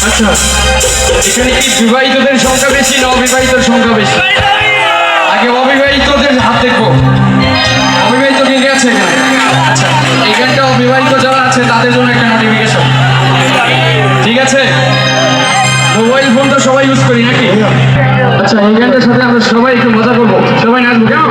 আচ্ছা, এখানে কি বিবাহিতদের সংখ্যা বেশি না অবিবাহিতর সংখ্যা বেশি? আগে অবিবাহিতদের হাত দেখবো। অবিবাহিত কে কে আছে এখানে? আচ্ছা, এই গানটা অবিবাহিত যারা আছে তাদের জন্য একটা নোটিফিকেশন। ঠিক আছে, মোবাইল ফোন তো সবাই ইউজ করি নাকি? আচ্ছা, এই গানটার সাথে আমরা সবাই একটু মজা করবো, সবাই নাচবো কেমন?